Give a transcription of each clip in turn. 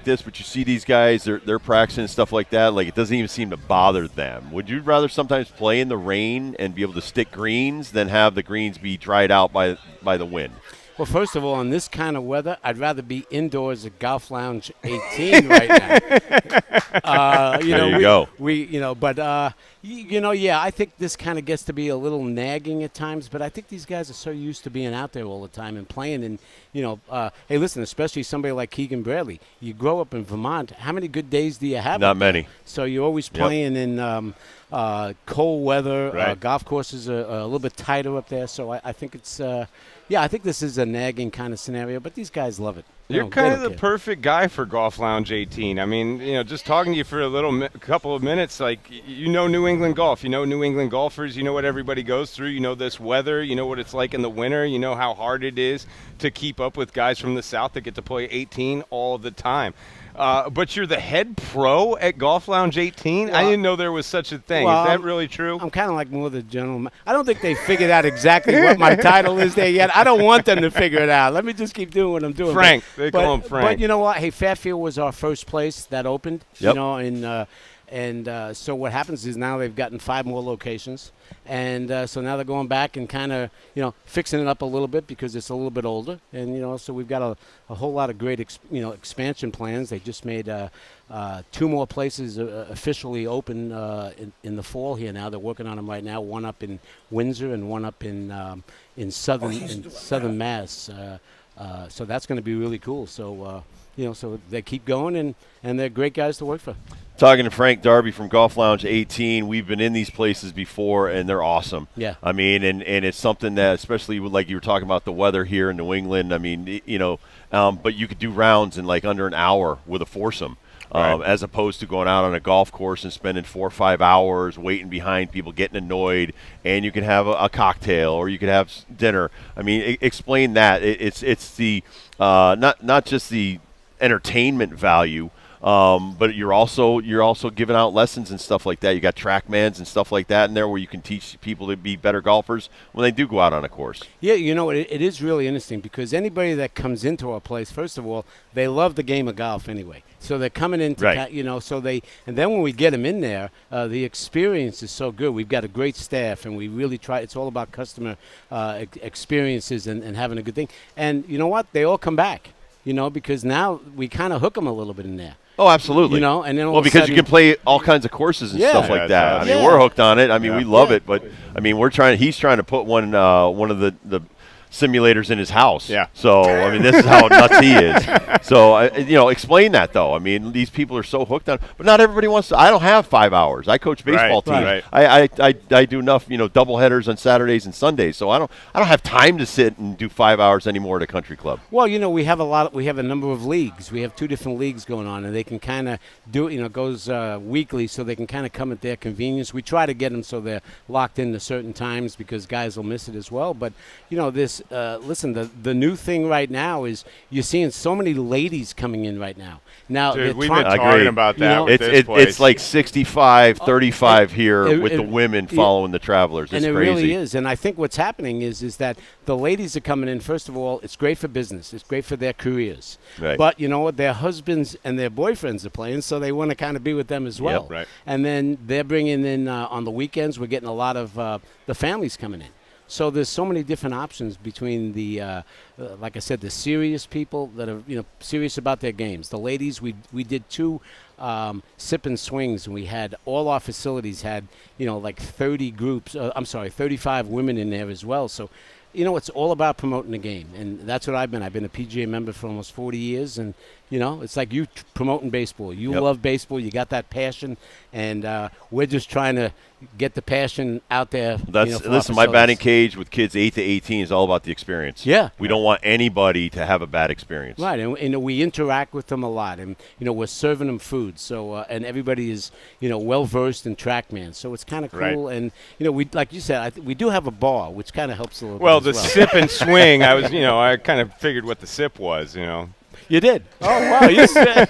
this, but you see these guys, they're practicing and stuff like that. Like, it doesn't even seem to bother them. Would you rather sometimes play in the rain and be able to stick greens than have the greens be dried out by the wind? Well, first of all, in this kind of weather, I'd rather be indoors at Golf Lounge 18 right now. There you go. Yeah, I think this kind of gets to be a little nagging at times, but I think these guys are so used to being out there all the time and playing. And, hey, listen, especially somebody like Keegan Bradley. You grow up in Vermont. How many good days do you have? Not many. So you're always playing in cold weather. Right. Golf courses are a little bit tighter up there. So I think it's I think this is a nagging kind of scenario, but these guys love it. You're kind of the perfect guy for Golf Lounge 18. I mean, just talking to you for a couple of minutes, like, New England golf. You know New England golfers. You know what everybody goes through. You know this weather. You know what it's like in the winter. You know how hard it is to keep up with guys from the South that get to play 18 all the time. But you're the head pro at Golf Lounge 18? I didn't know there was such a thing. Well, is that really true? I'm kind of like more the general. I don't think they figured out exactly what my title is there yet. I don't want them to figure it out. Let me just keep doing what I'm doing. Frank. They call him Frank. But you know what? Hey, Fairfield was our first place that opened. Yep. So what happens is now they've gotten 5 more locations. And so now they're going back and kind of, fixing it up a little bit because it's a little bit older. And, so we've got a whole lot of great, expansion plans. They just made 2 more places officially open in the fall here now. They're working on them right now, one up in Windsor and one up in southern Mass. So that's going to be really cool. So, so they keep going, and they're great guys to work for. Talking to Frank Darby from Golf Lounge 18, we've been in these places before, and they're awesome. Yeah. I mean, and it's something that, especially like you were talking about the weather here in New England, I mean, but you could do rounds in like under an hour with a foursome. Right. As opposed to going out on a golf course and spending 4 or 5 hours waiting behind people, getting annoyed, and you can have a cocktail or you could have dinner. I mean, explain that. It's the not just the entertainment value, but you're also giving out lessons and stuff like that. You got TrackMans and stuff like that in there where you can teach people to be better golfers when they do go out on a course. Yeah, it is really interesting because anybody that comes into our place, first of all, they love the game of golf anyway. So they're coming in to, right. And then when we get them in there, the experience is so good. We've got a great staff, and we really try. It's all about customer experiences and having a good thing. And you know what? They all come back, because now we kind of hook them a little bit in there. Oh, absolutely. And then because you can play all kinds of courses and stuff like that. I mean, we're hooked on it. I mean, we love it, but I mean, he's trying to put one of the simulators in his house. Yeah. So, I mean, this is how nuts he is. So, explain that, though. I mean, these people are so hooked on it. But not everybody wants to. I don't have 5 hours. I coach baseball teams. Right. I do enough, double headers on Saturdays and Sundays. So, I don't have time to sit and do 5 hours anymore at a country club. Well, we have a number of leagues. We have 2 different leagues going on, and they can kind of do it, goes weekly, so they can kind of come at their convenience. We try to get them so they're locked in to certain times because guys will miss it as well. But, this listen, the new thing right now is you're seeing so many ladies coming in right now. Now, dude, we've been talking about that with this place. It's like 65-35 here with the women following the travelers. It's crazy. Crazy. It really is. And I think what's happening is that the ladies are coming in. First of all, it's great for business. It's great for their careers. Right. But you know what? Their husbands and their boyfriends are playing, so they want to kind of be with them as well. Yep. Right. And then they're bringing in on the weekends. We're getting a lot of the families coming in. So there's so many different options between the, like I said, the serious people that are serious about their games. The ladies, we did 2 sip and swings, and we had all our facilities had like 30 groups. 35 women in there as well. So. It's all about promoting the game, and that's what I've been. I've been a PGA member for almost 40 years, and, it's like you promoting baseball. You love baseball. You got that passion, and we're just trying to get the passion out there. Listen, my batting cage with kids 8 to 18 is all about the experience. Yeah. We don't want anybody to have a bad experience. Right, and we interact with them a lot, and, we're serving them food, so, and everybody is, well-versed in TrackMan, so it's kind of cool, Right. and, we, like you said, we do have a bar, which kind of helps a little Well, bit the as sip and swing, I kind of figured what the sip was, You did. Oh wow! You said.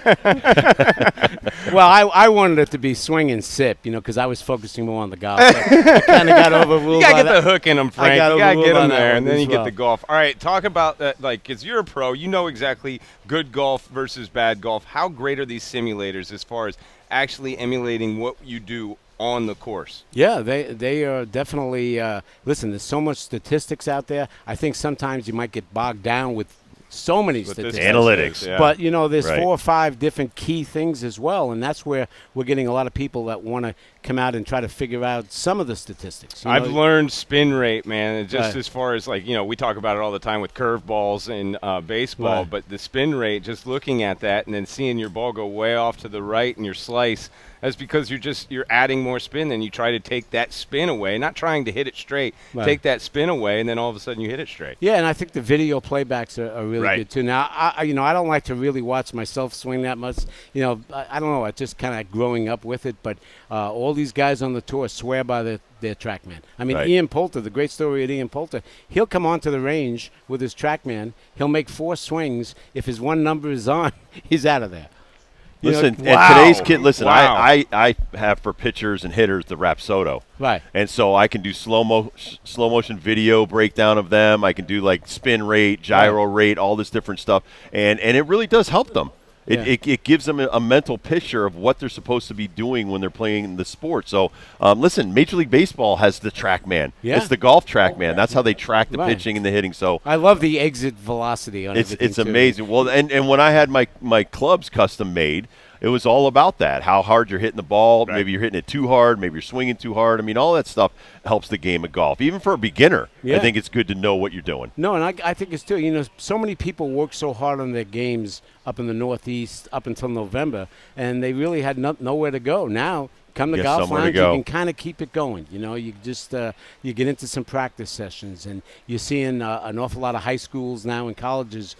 Well, I wanted it to be swing and sip, because I was focusing more on the golf. I kind of got overruled. You gotta by get the hook in them, Frank. You gotta get them there, and then you get the golf. All right, talk about that. Like, because you're a pro, you know exactly good golf versus bad golf. How great are these simulators as far as actually emulating what you do on the course? Yeah, they are definitely. Listen, there's so much statistics out there. I think sometimes you might get bogged down with so many statistics. Analytics. Yeah. But, there's Right. 4 or 5 different key things as well, and that's where we're getting a lot of people that want to come out and try to figure out some of the statistics. I've learned spin rate, man, and just Right. as far as, like, we talk about it all the time with curveballs and baseball, Right. but the spin rate, just looking at that and then seeing your ball go way off to the right in your slice, that's because you're adding more spin, and you try to take that spin away, not trying to hit it straight, Right. take that spin away, and then all of a sudden you hit it straight. Yeah, and I think the video playbacks are really Right. good too. Now, I don't like to really watch myself swing that much. I don't know. I just kind of growing up with it. But all these guys on the tour swear by their TrackMan. I mean, Right. Ian Poulter, the great story of Ian Poulter, he'll come onto the range with his TrackMan. He'll make 4 swings. If his one number is on, he's out of there. Listen, Wow. and today's kid. Listen, Wow. I have for pitchers and hitters the Rapsodo, Right. and so I can do slow motion video breakdown of them. I can do like spin rate, gyro rate, all this different stuff, and it really does help them. Yeah. It gives them a mental picture of what they're supposed to be doing when they're playing the sport. So, listen, Major League Baseball has the TrackMan. Yeah. It's the golf TrackMan. That's how they track the Right. pitching and the hitting. So I love the exit velocity on it's everything, too. amazing. Well, and when I had my clubs custom made, it was all about that. How hard you're hitting the ball. Right. Maybe you're hitting it too hard. Maybe you're swinging too hard. I mean, all that stuff helps the game of golf. Even for a beginner, I Yeah. think it's good to know what you're doing. No, and I think it's too. So many people work so hard on their games up in the Northeast up until November, and they really had nowhere to go. Now, come to Yes, Golf somewhere to Lounge, go. you can kind of keep it going. You just you get into some practice sessions, and you're seeing an awful lot of high schools now and colleges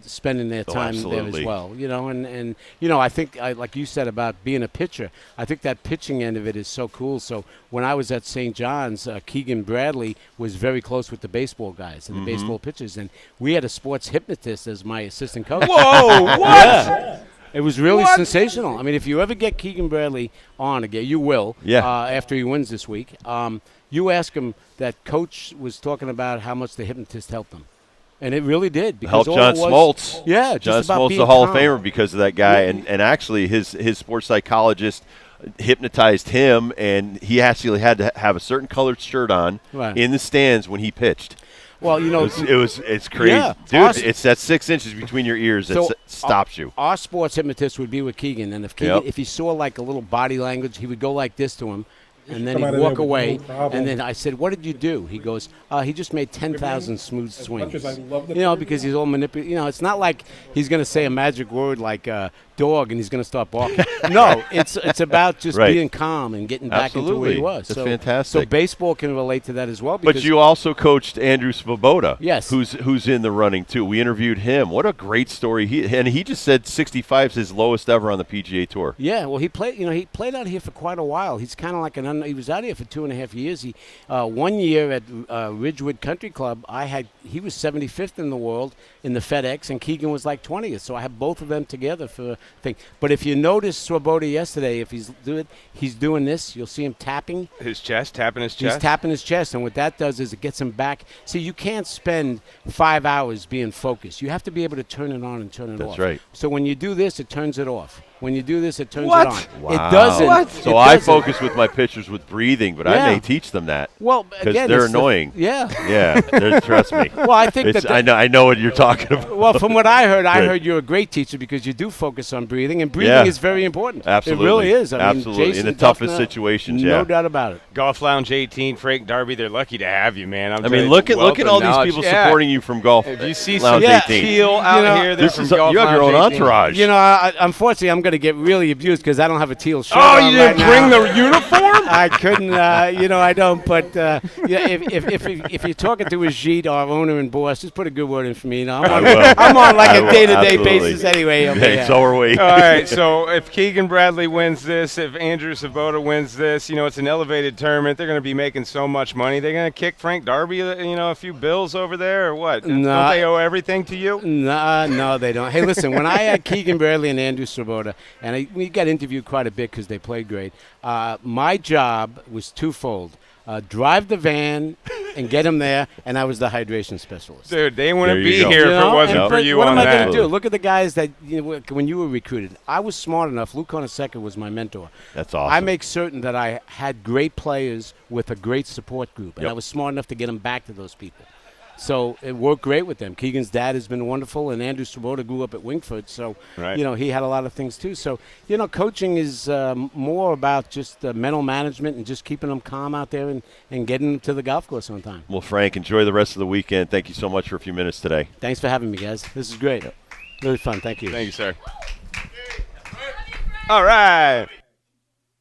spending their time there absolutely. as well. And I think like you said about being a pitcher, I think that pitching end of it is so cool. So when I was at St. John's, Keegan Bradley was very close with the baseball guys and the baseball pitchers, and we had a sports hypnotist as my assistant coach. Whoa, what? Yeah. It was really What? sensational. I mean, if you ever get Keegan Bradley on again, you will. Yeah. After he wins this week, you ask him that coach was talking about how much the hypnotist helped him, and it really did. Because Helped all John it was, Smoltz. Yeah, John just about Smoltz, being the Hall of calm. Famer, because of that guy. And actually, his sports psychologist hypnotized him, and he actually had to have a certain colored shirt on Right. in the stands when he pitched. Well, It's crazy, Yeah. dude. Awesome. It's that 6 inches between your ears that So, stops you. Our sports hypnotist would be with Keegan, and if he saw like a little body language, he would go like this to him, and then Come out he'd of walk there with away. no problem. And then I said, "What did you do?" He goes, "He just made 10,000 smooth As swings." much as I love the Because he's all manipulative. It's not like he's going to say a magic word like dog and he's going to start barking. No, it's about just Right. being calm and getting back into where he Absolutely. was. That's So fantastic. baseball can relate to that as well. Because But you also coached Andrew Svoboda, Yes. who's in the running too. We interviewed him. What a great story! He just said 65 is his lowest ever on the PGA Tour. Yeah, well, he played. He played out here for quite a while. He's kind of like he was out here for 2.5 years. He 1 year at Ridgewood Country Club. He was 75th in the world in the FedEx, and Keegan was like 20th. So I have both of them together for a thing. But if you notice Swoboda yesterday, if he's doing this, you'll see him tapping. His chest, tapping his He's chest. tapping his chest, and what that does is it gets him back. See, you can't spend 5 hours being focused. You have to be able to turn it on and turn it off. That's right. So when you do this, it turns it off. When you do this, it turns What? it on. Wow. It doesn't. What? So it I doesn't. focus with my pitchers with breathing, but I Yeah. may teach them that. Well, because again, they're it's the- annoying. Yeah. Yeah, trust me. Well, I think It's, that. I know what you're talking about. Well, from what I Good. heard you're a great teacher because you do focus on breathing, and breathing Yeah. is very important. Absolutely. It really is. I mean, Absolutely. Jason In the toughest Duffner, situations, no yeah. doubt about it. Golf Lounge 18, Frank Darby, they're lucky to have you, man. I mean, look at all these people supporting you from Golf If you see Lounge some 18. Keel out You know, here, they're This from is Golf you have your own Lounge 18. entourage. Unfortunately, I'm going to get really abused because I don't have a teal shirt. Oh, on you didn't right bring now. the uniform? I couldn't, I don't. But yeah, if you're talking to Ajit, our owner and boss, just put a good word in for me. I'm on like a day-to-day basis anyway. Hey, so are we. All right, so if Keegan Bradley wins this, if Andrew Sabota wins this, it's an elevated tournament. They're going to be making so much money. They're going to kick Frank Darby, a few bills over there or what? Don't they owe everything to you? No, they don't. Hey, listen, when I had Keegan Bradley and Andrew Sabota, and we got interviewed quite a bit because they played great, my job was twofold. Drive the van and get him there, and I was the hydration specialist. Dude, they wouldn't be go. here if it wasn't for you what on am I that. going to do? Look at the guys that when you were recruited. I was smart enough. Luke Koniseka was my mentor. That's awesome. I make certain that I had great players with a great support group, and Yep. I was smart enough to get them back to those people. So it worked great with them. Keegan's dad has been wonderful, and Andrew Swoboda grew up at Wingfoot, so Right. he had a lot of things too. So coaching is more about just mental management and just keeping them calm out there and getting them to the golf course on time. Well, Frank, enjoy the rest of the weekend. Thank you so much for a few minutes today. Thanks for having me, guys. This is great. Really fun. Thank you. Thank you, sir. All right.